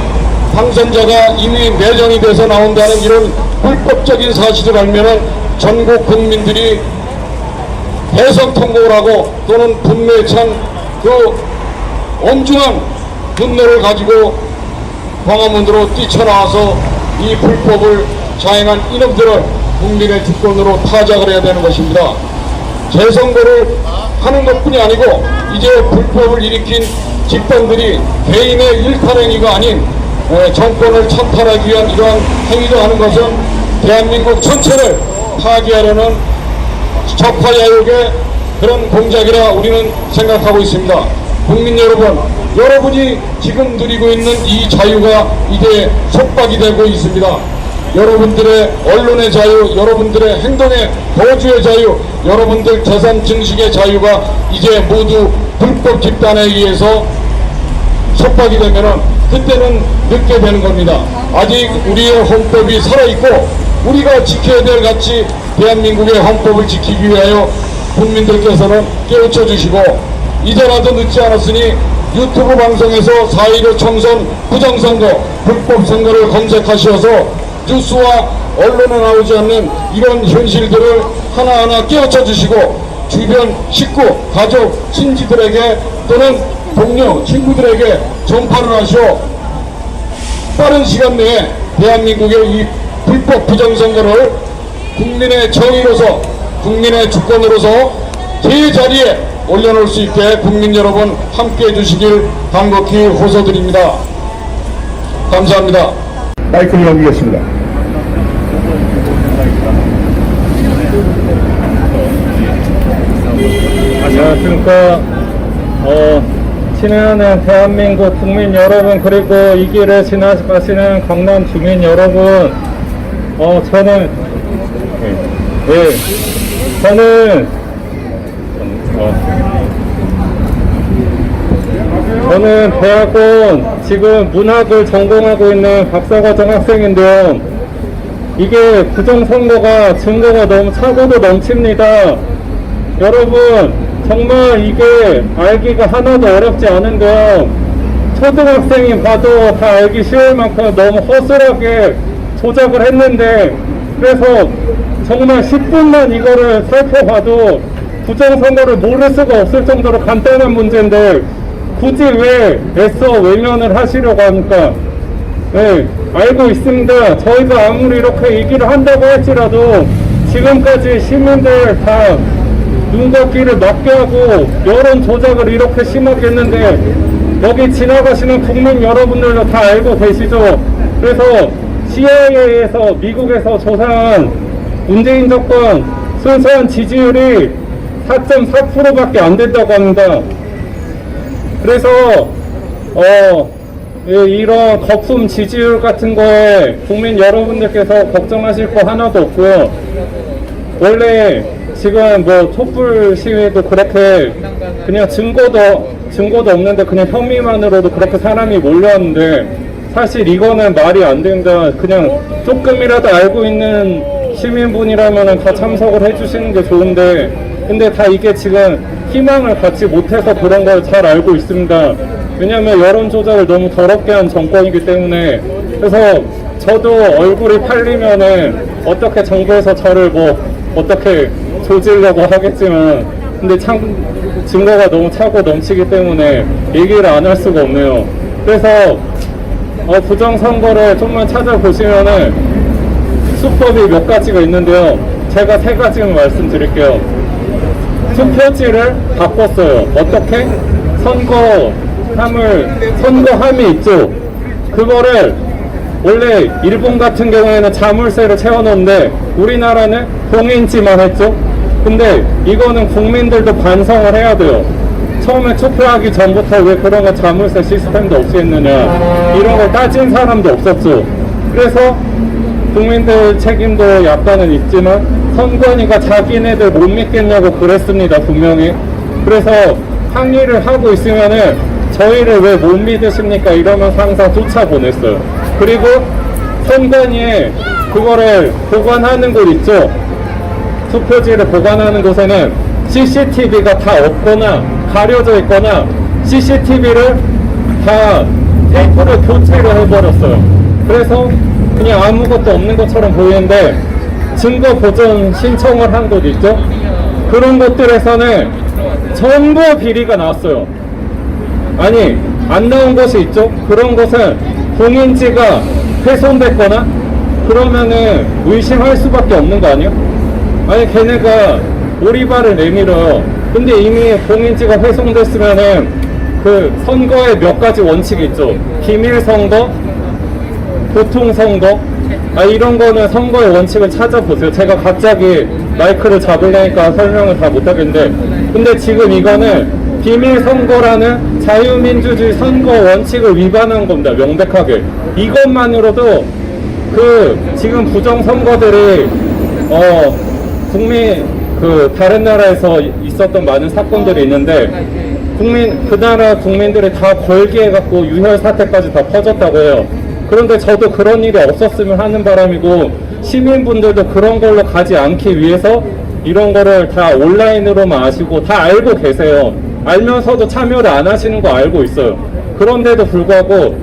당선자가 이미 매정이 돼서 나온다는 이런 불법적인 사실을 알면은 전국 국민들이 대선 통곡을 하고 또는 분노에 찬 그 엄중한 분노를 가지고 광화문으로 뛰쳐나와서 이 불법을 자행한 이놈들을 국민의 주권으로 타작을 해야 되는 것입니다. 재선거를 하는 것뿐이 아니고 이제 불법을 일으킨 집단들이 개인의 일탈행위가 아닌 정권을 찬탈하기 위한 이러한 행위를 하는 것은 대한민국 전체를 파괴하려는 적화야욕의 그런 공작이라 우리는 생각하고 있습니다. 국민 여러분, 여러분이 지금 누리고 있는 이 자유가 이제 속박이 되고 있습니다. 여러분들의 언론의 자유, 여러분들의 행동의 거주의 자유, 여러분들 재산 증식의 자유가 이제 모두 불법 집단에 의해서 속박이 되면은 그때는 늦게 되는 겁니다. 아직 우리의 헌법이 살아있고 우리가 지켜야 될 가치 대한민국의 헌법을 지키기 위하여 국민들께서는 깨우쳐 주시고 이제라도 늦지 않았으니 유튜브 방송에서 4.15 총선 부정선거, 불법선거를 검색하셔서 뉴스와 언론에 나오지 않는 이런 현실들을 하나하나 깨우쳐 주시고 주변 식구, 가족, 친지들에게 또는 동료, 친구들에게 전파를 하시오. 빠른 시간 내에 대한민국의 이 불법 부정선거를 국민의 정의로서 국민의 주권으로서 제자리에 올려놓을 수 있게 국민 여러분 함께해 주시길 간곡히 호소드립니다. 감사합니다. 마이크를 넘기겠습니다. 안녕하십니까. 친애하는 대한민국 국민 여러분, 그리고 이 길을 지나가시는 강남 주민 여러분, 저는 대학원 지금 문학을 전공하고 있는 박사과정 학생인데요. 이게 부정선거가 증거가 너무 차고도 넘칩니다. 여러분, 정말 이게 알기가 하나도 어렵지 않은데요. 초등학생이 봐도 다 알기 쉬울 만큼 너무 허술하게 조작을 했는데, 그래서 정말 10분만 이거를 살펴봐도 부정선거를 모를 수가 없을 정도로 간단한 문제인데 굳이 왜 애써 외면을 하시려고 합니까? 네, 알고 있습니다. 저희가 아무리 이렇게 얘기를 한다고 할지라도 지금까지 시민들 다 눈과 귀를 막게 하고 여론 조작을 이렇게 심하게 했는데 여기 지나가시는 국민 여러분들도 다 알고 계시죠? 그래서 CIA에서 미국에서 조사한 문재인 정권 순수한 지지율이 4.4%밖에 안 된다고 합니다. 그래서 이런 거품 지지율 같은 거에 국민 여러분들께서 걱정하실 거 하나도 없고요. 원래 지금 뭐 촛불 시위도 그렇게 그냥 증거도 없는데 그냥 혐의만으로도 그렇게 사람이 몰려왔는데 사실 이거는 말이 안 된다. 그냥 조금이라도 알고 있는 시민분이라면 다 참석을 해주시는 게 좋은데 근데 다 이게 지금 희망을 갖지 못해서 그런 걸 잘 알고 있습니다. 왜냐하면 여론 조작을 너무 더럽게 한 정권이기 때문에. 그래서 저도 얼굴이 팔리면은 어떻게 정부에서 저를 뭐 어떻게 조지려고 하겠지만 근데 참 증거가 너무 차고 넘치기 때문에 얘기를 안 할 수가 없네요. 그래서 부정선거를 좀만 찾아보시면은 수법이 몇 가지가 있는데요. 제가 3가지만 말씀드릴게요. 투표지를 바꿨어요. 어떻게? 선거함이 있죠. 그거를 원래 일본 같은 경우에는 자물쇠를 채워놓는데 우리나라는 봉인지만 했죠. 근데 이거는 국민들도 반성을 해야 돼요. 처음에 투표하기 전부터 왜 그런 거 자물쇠 시스템도 없이 했느냐 이런 걸 따진 사람도 없었죠. 그래서 국민들 책임도 약간은 있지만 선관위가 자기네들 못 믿겠냐고 그랬습니다. 분명히. 그래서 항의를 하고 있으면은 저희를 왜 못 믿으십니까 이러면서 항상 쫓아보냈어요. 그리고 선관위에 그거를 보관하는 곳 있죠. 투표지를 보관하는 곳에는 CCTV가 다 없거나 가려져 있거나 CCTV를 다 테이프를 교체를 해버렸어요. 그래서 그냥 아무것도 없는 것처럼 보이는데 증거 보존 신청을 한 곳 있죠. 그런 곳들에서는 전부 비리가 나왔어요. 아니 안 나온 곳이 있죠. 그런 곳은 봉인지가 훼손됐거나 그러면은 의심할 수밖에 없는 거 아니에요? 아니 걔네가 오리발을 내밀어요. 근데 이미 봉인지가 훼손됐으면은 그 선거에 몇 가지 원칙이 있죠. 비밀 선거, 보통 선거, 이런 거는 선거의 원칙을 찾아보세요. 제가 갑자기 마이크를 잡으려니까 설명을 다 못하겠는데, 근데 지금 이거는 비밀 선거라는 자유민주주의 선거 원칙을 위반한 겁니다. 명백하게. 이것만으로도 지금 부정선거들이 다른 나라에서 있었던 많은 사건들이 있는데 그 나라 국민들이 다 벌기해갖고 유혈 사태까지 다 퍼졌다고 해요. 그런데 저도 그런 일이 없었으면 하는 바람이고 시민분들도 그런 걸로 가지 않기 위해서 이런 거를 다 온라인으로만 아시고 다 알고 계세요. 알면서도 참여를 안 하시는 거 알고 있어요. 그런데도 불구하고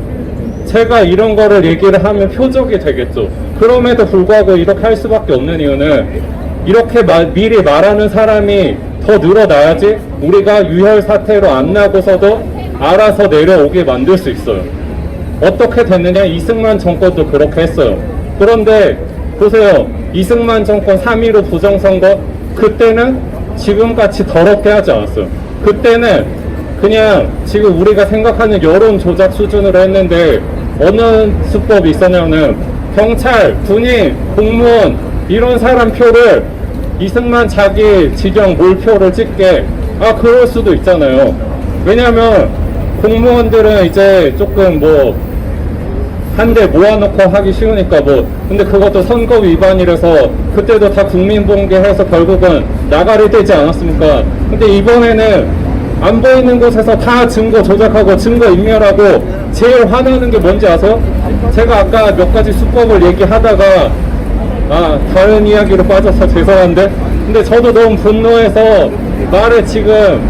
제가 이런 거를 얘기를 하면 표적이 되겠죠. 그럼에도 불구하고 이렇게 할 수밖에 없는 이유는 이렇게 미리 말하는 사람이 더 늘어나야지 우리가 유혈 사태로 안 나고서도 알아서 내려오게 만들 수 있어요. 어떻게 됐느냐? 이승만 정권도 그렇게 했어요. 그런데 보세요. 이승만 정권 3.15 부정선거 그때는 지금같이 더럽게 하지 않았어요. 그때는 그냥 지금 우리가 생각하는 여론 조작 수준으로 했는데 어느 수법이 있었냐면 경찰, 군인, 공무원 이런 사람 표를 이승만 자기 지정 몰표를 찍게 그럴 수도 있잖아요. 왜냐면 공무원들은 이제 조금 한 대 모아놓고 하기 쉬우니까 근데 그것도 선거 위반이라서 그때도 다 국민봉개해서 결국은 나가리 되지 않았습니까? 근데 이번에는 안 보이는 곳에서 다 증거 조작하고 증거 인멸하고 제일 화나는 게 뭔지 아세요? 제가 아까 몇 가지 수법을 얘기하다가 다른 이야기로 빠져서 죄송한데, 근데 저도 너무 분노해서 말에 지금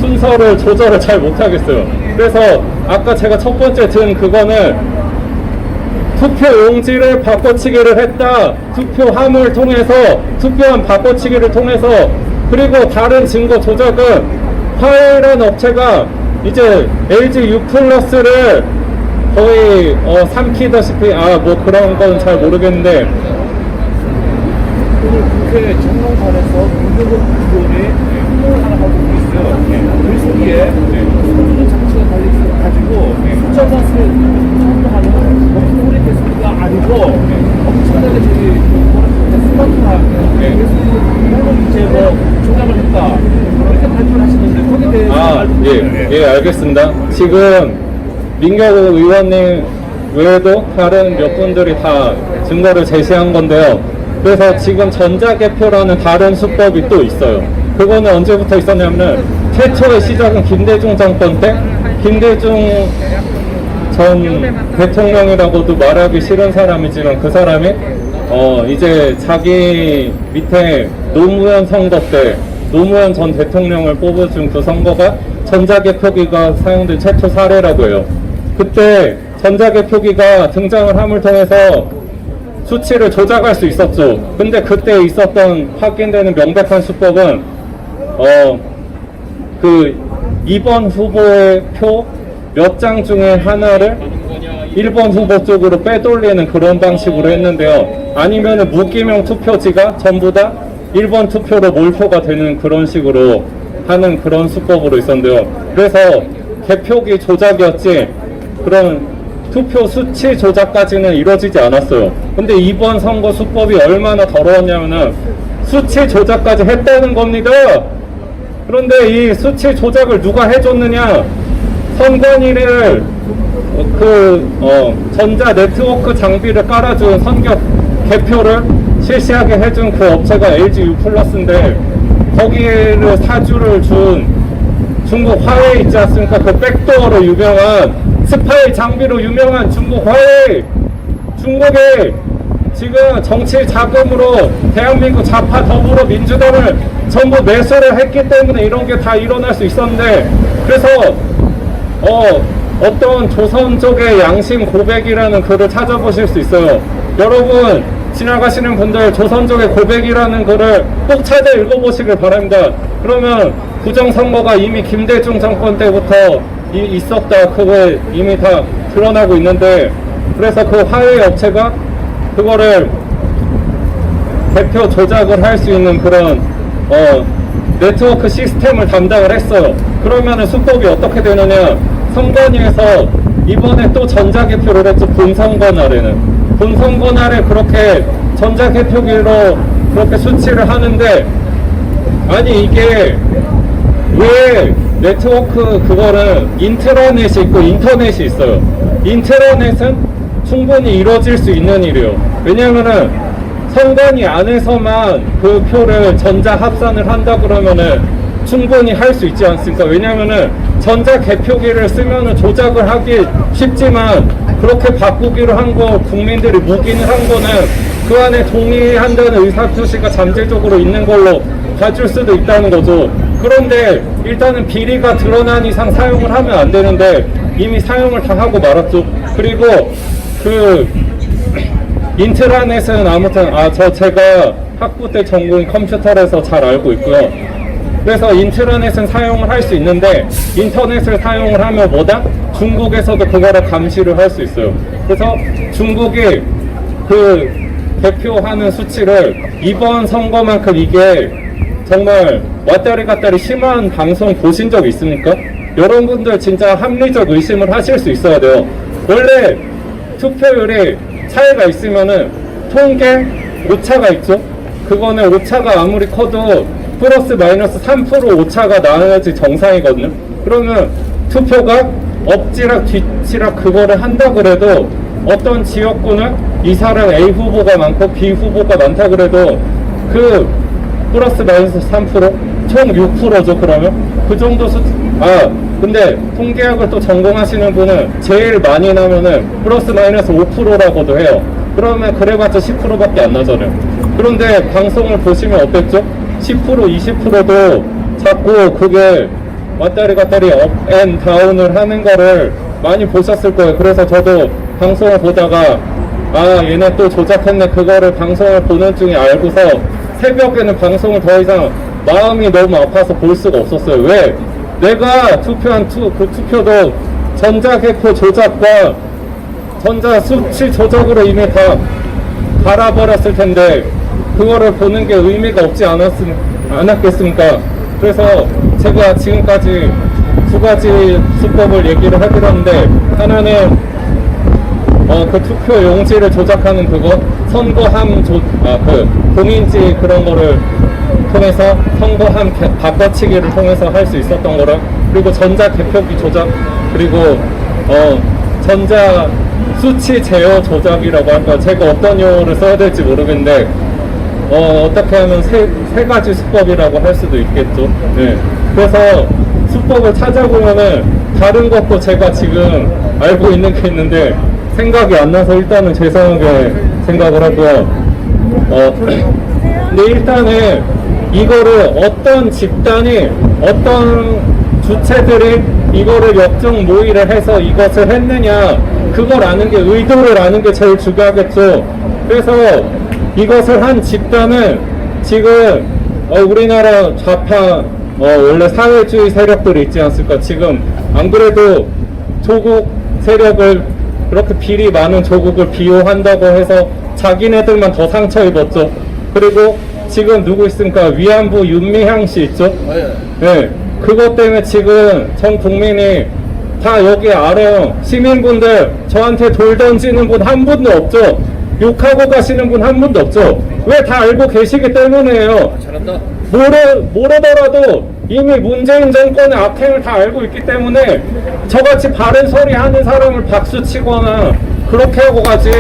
순서를 조절을 잘 못하겠어요. 그래서 아까 제가 첫 번째 든 그거는 투표 용지를 바꿔치기를 했다, 투표함을 통해서, 투표함 바꿔치기를 통해서, 그리고 다른 증거 조작은 화해란 업체가 이제 LG U+를 거의 삼키다시피, 뭐 그런 건 잘 모르겠는데, 국회 정론관에서 김경국 의원이 행동을 하나 하고 있어요. 그 소리에 모든 장치가 가지고 숫자가 행동하는 너무 오래 됐으니까 아니고 엄청나게 저기 스마트하게 그래서 이제 뭐 조작을 했다 그렇게 발표를 하시는데 거기에 대해서 예, 알겠습니다. 지금 민경욱 의원님 외에도 다른 몇 분들이 다 증거를 제시한 건데요. 그래서 지금 전자개표라는 다른 수법이 또 있어요. 그거는 언제부터 있었냐면 최초의 시작은 김대중 정권 때, 김대중 전 대통령이라고도 말하기 싫은 사람이지만 그 사람이 이제 자기 밑에 노무현 선거 때 노무현 전 대통령을 뽑아준 그 선거가 전자개표기가 사용된 최초 사례라고 해요. 그때 전자개표기가 등장을 함을 통해서 수치를 조작할 수 있었죠. 근데 그때 있었던 확인되는 명백한 수법은 그 2번 후보의 표 몇 장 중에 하나를 1번 후보 쪽으로 빼돌리는 그런 방식으로 했는데요. 아니면은 무기명 투표지가 전부 다 1번 투표로 몰표가 되는 그런 식으로 하는 그런 수법으로 있었는데요. 그래서 개표기 조작이었지 그런 투표 수치 조작까지는 이루어지지 않았어요. 근데 이번 선거 수법이 얼마나 더러웠냐면은 수치 조작까지 했다는 겁니다. 그런데 이 수치 조작을 누가 해줬느냐? 선관위를 전자 네트워크 장비를 깔아준 선거 개표를 실시하게 해준 그 업체가 LG U+인데 거기를 사주를 준 중국 화웨이 있지 않습니까? 그 백도어로 유명한 스파이 장비로 유명한 중국 화웨이, 중국이 지금 정치 자금으로 대한민국 좌파 더불어민주당을 전부 매수를 했기 때문에 이런 게 다 일어날 수 있었는데, 그래서 어떤 조선족의 양심 고백이라는 글을 찾아보실 수 있어요. 여러분 지나가시는 분들 조선족의 고백이라는 글을 꼭 찾아 읽어보시길 바랍니다. 그러면 부정선거가 이미 김대중 정권 때부터 있었다, 그거 이미 다 드러나고 있는데, 그래서 그 화웨이 업체가 그거를 대표 조작을 할 수 있는 그런 네트워크 시스템을 담당을 했어요. 그러면은 수법이 어떻게 되느냐? 선관위에서 이번에 또 전자개표를 했죠. 본선거 날에는 본선거 날에 그렇게 전자개표기로 그렇게 수치를 하는데, 아니 이게 왜 네트워크 그거는 인트라넷이 있고 인터넷이 있어요. 인트라넷은 충분히 이루어질 수 있는 일이에요. 왜냐면은 선관위 안에서만 그 표를 전자 합산을 한다 그러면은 충분히 할 수 있지 않습니까? 왜냐면은 전자 개표기를 쓰면은 조작을 하기 쉽지만 그렇게 바꾸기로 한 거 국민들이 묵인을 한 거는 그 안에 동의한다는 의사표시가 잠재적으로 있는 걸로 봐줄 수도 있다는 거죠. 그런데 일단은 비리가 드러난 이상 사용을 하면 안 되는데 이미 사용을 다 하고 말았죠. 그리고 그 인트라넷은 아무튼 제가 학부 때 전공이 컴퓨터라서 잘 알고 있고요. 그래서 인트라넷은 사용을 할 수 있는데 인터넷을 사용을 하면 뭐다? 중국에서도 그거를 감시를 할 수 있어요. 그래서 중국이 그 대표하는 수치를 이번 선거만큼 이게 정말 왔다리 갔다리 심한 방송 보신 적 있습니까? 여러분들 진짜 합리적 의심을 하실 수 있어야 돼요. 원래 투표율이 차이가 있으면은 통계 오차가 있죠. 그거는 오차가 아무리 커도 플러스 마이너스 3% 오차가 나야지 정상이거든요. 그러면 투표가 엎지락 뒤치락 그거를 한다 그래도 어떤 지역구는 이 사람 A 후보가 많고 B 후보가 많다 그래도 그 플러스 마이너스 3%? 총 6%죠. 그러면 그 정도 근데 통계학을 또 전공하시는 분은 제일 많이 나면은 플러스 마이너스 5%라고도 해요. 그러면 그래봤자 10%밖에 안 나잖아요. 그런데 방송을 보시면 어땠죠? 10% 20%도 자꾸 그게 왔다리 갔다리 업 앤 다운을 하는 거를 많이 보셨을 거예요. 그래서 저도 방송을 보다가 아 얘네 또 조작했네, 그거를 방송을 보는 중에 알고서 새벽에는 방송을 더 이상 마음이 너무 아파서 볼 수가 없었어요. 왜? 내가 투표한 그 투표도 전자개표 조작과 전자 수치 조작으로 이미 다 갈아버렸을 텐데 그거를 보는 게 의미가 없지 않았겠습니까? 그래서 제가 지금까지 두 가지 수법을 얘기를 해드렸는데, 하나는 그 투표 용지를 조작하는 그거, 선거함 그 공인지 그런 거를 통해서 선거함 바꿔치기를 통해서 할 수 있었던 거랑, 그리고 전자 개표기 조작, 그리고 전자 수치 제어 조작이라고 할까, 제가 어떤 용어를 써야 될지 모르겠는데 어떻게 하면 세 가지 수법이라고 할 수도 있겠죠. 네. 그래서 수법을 찾아보면은 다른 것도 제가 지금 알고 있는 게 있는데 생각이 안 나서 일단은 죄송하게 생각을 하고요. 근데 일단은 이거를 어떤 집단이, 어떤 주체들이 이거를 역적 모의를 해서 이것을 했느냐, 그걸 아는 게, 의도를 아는 게 제일 중요하겠죠. 그래서 이것을 한 집단은 지금 우리나라 좌파 원래 사회주의 세력들이 있지 않습니까? 지금 안 그래도 조국 세력을, 그렇게 비리 많은 조국을 비호한다고 해서 자기네들만 더 상처 입었죠. 그리고 지금 누구 있습니까? 위안부 윤미향 씨 있죠? 네. 그것 때문에 지금 전 국민이 다 여기 알아요. 시민분들, 저한테 돌 던지는 분 한 분도 없죠? 욕하고 가시는 분 한 분도 없죠? 왜? 다 알고 계시기 때문이에요. 잘한다. 모르더라도 이미 문재인 정권의 악행을 다 알고 있기 때문에 저같이 바른 소리 하는 사람을 박수 치거나 그렇게 하고 가지,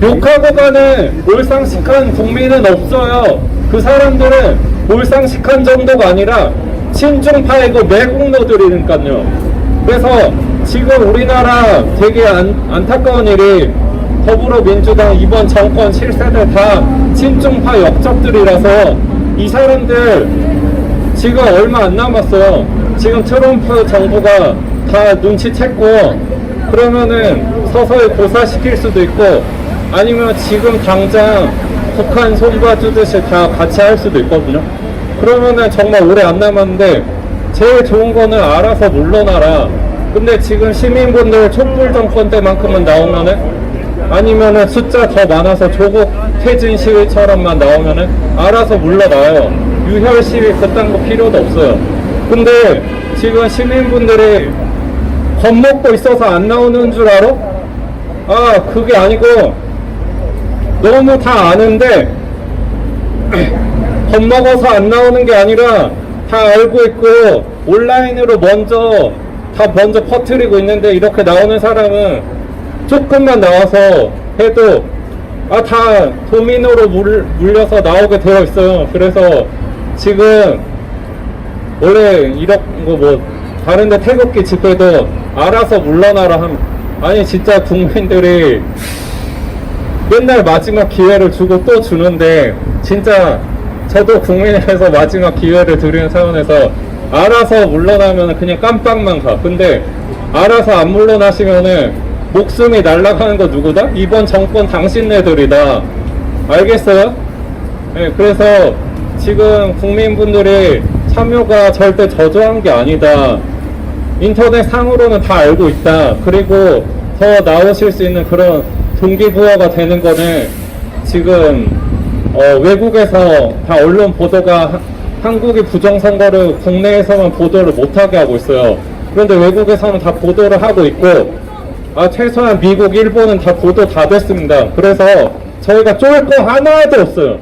욕하고 가는 몰상식한 국민은 없어요. 그 사람들은 몰상식한 정도가 아니라 친중파이고 매국노들이니까요. 그래서 지금 우리나라 되게 안타까운 일이, 더불어민주당 이번 정권 실세대 다 친중파 역적들이라서 이 사람들 지금 얼마 안 남았어요. 지금 트럼프 정부가 다 눈치챘고, 그러면은 서서히 고사시킬 수도 있고, 아니면 지금 당장 북한 손봐주듯이 다 같이 할 수도 있거든요. 그러면은 정말 오래 안 남았는데 제일 좋은 거는 알아서 물러나라. 근데 지금 시민분들 촛불 정권 때만큼은 나오면은, 아니면은 숫자 더 많아서 조국 퇴진 시위처럼만 나오면은 알아서 물러나요. 유혈 시위 그딴 거 필요도 없어요. 근데 지금 시민분들이 겁먹고 있어서 안 나오는 줄 알아? 아, 그게 아니고 너무 다 아는데 겁먹어서 안 나오는 게 아니라 다 알고 있고 온라인으로 먼저 퍼뜨리고 있는데, 이렇게 나오는 사람은 조금만 나와서 해도 다 도미노로 물려서 나오게 되어 있어요. 그래서 지금 원래 이런 거 뭐 다른데 태극기 집회도 알아서 물러나라 아니 진짜 국민들이 맨날 마지막 기회를 주고 또 주는데, 진짜 저도 국민에서 마지막 기회를 드리는 차원에서 알아서 물러나면 그냥 깜빡만 가. 근데 알아서 안 물러나시면은 목숨이 날아가는 거 누구다? 이번 정권 당신네들이다. 알겠어요? 네, 그래서 지금 국민분들이 참여가 절대 저조한 게 아니다. 인터넷 상으로는 다 알고 있다. 그리고 더 나오실 수 있는 그런 동기부여가 되는 거는 지금 외국에서 다 언론 보도가 한국이 부정선거를 국내에서만 보도를 못하게 하고 있어요. 그런데 외국에서는 다 보도를 하고 있고, 최소한 미국, 일본은 다 보도 다 됐습니다. 그래서 저희가 쫄 거 하나도 없어요.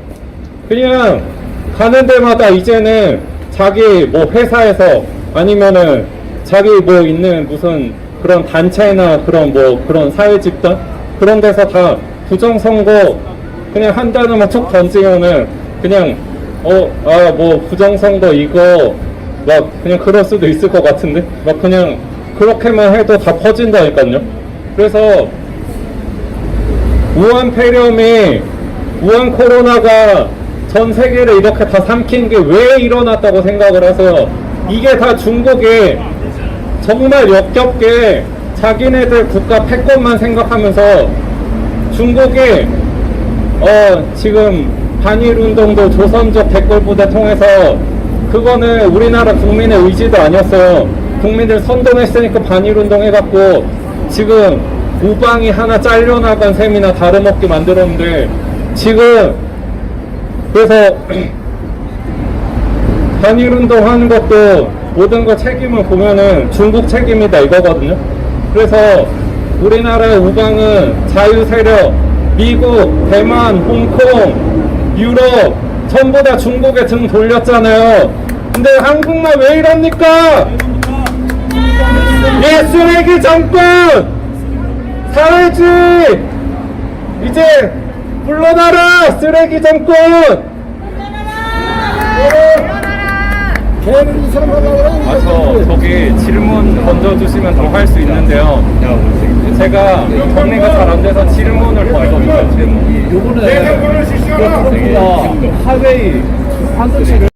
그냥 가는 데마다 이제는 자기 뭐 회사에서, 아니면은 자기 뭐 있는 무슨 그런 단체나 그런 사회 집단 그런 데서 다 부정선거 그냥 한 단어만 툭 던지면은 그냥 뭐 부정선거 이거 막 그냥 그럴 수도 있을 것 같은데 막 그냥 그렇게만 해도 다 퍼진다니까요. 그래서 우한 폐렴이, 우한 코로나가 전 세계를 이렇게 다 삼킨 게 왜 일어났다고 생각을 하세요? 이게 다 중국이 정말 역겹게 자기네들 국가 패권만 생각하면서 중국이 지금 반일운동도 조선족 댓글부대 통해서 그거는 우리나라 국민의 의지도 아니었어요. 국민들 선동했으니까 반일운동 해갖고 지금 우방이 하나 잘려나간 셈이나 다름없게 만들었는데 지금 그래서 반일운동 하는 것도 모든 거 책임을 보면은 중국 책임이다 이거거든요. 그래서 우리나라의 우방은 자유세력, 미국, 대만, 홍콩, 유럽 전부 다 중국에 등 돌렸잖아요. 근데 한국만 왜 이럽니까? 예, 쓰레기 정권! 사회주의! 이제 물러나라! 쓰레기 정권! 저기 질문 던져주시면 더 할 수 있는데요. 제가 정리가 잘 안 돼서 질문을 던져주세요. 질문. 요번에 트럼프가 하웨이 반도체를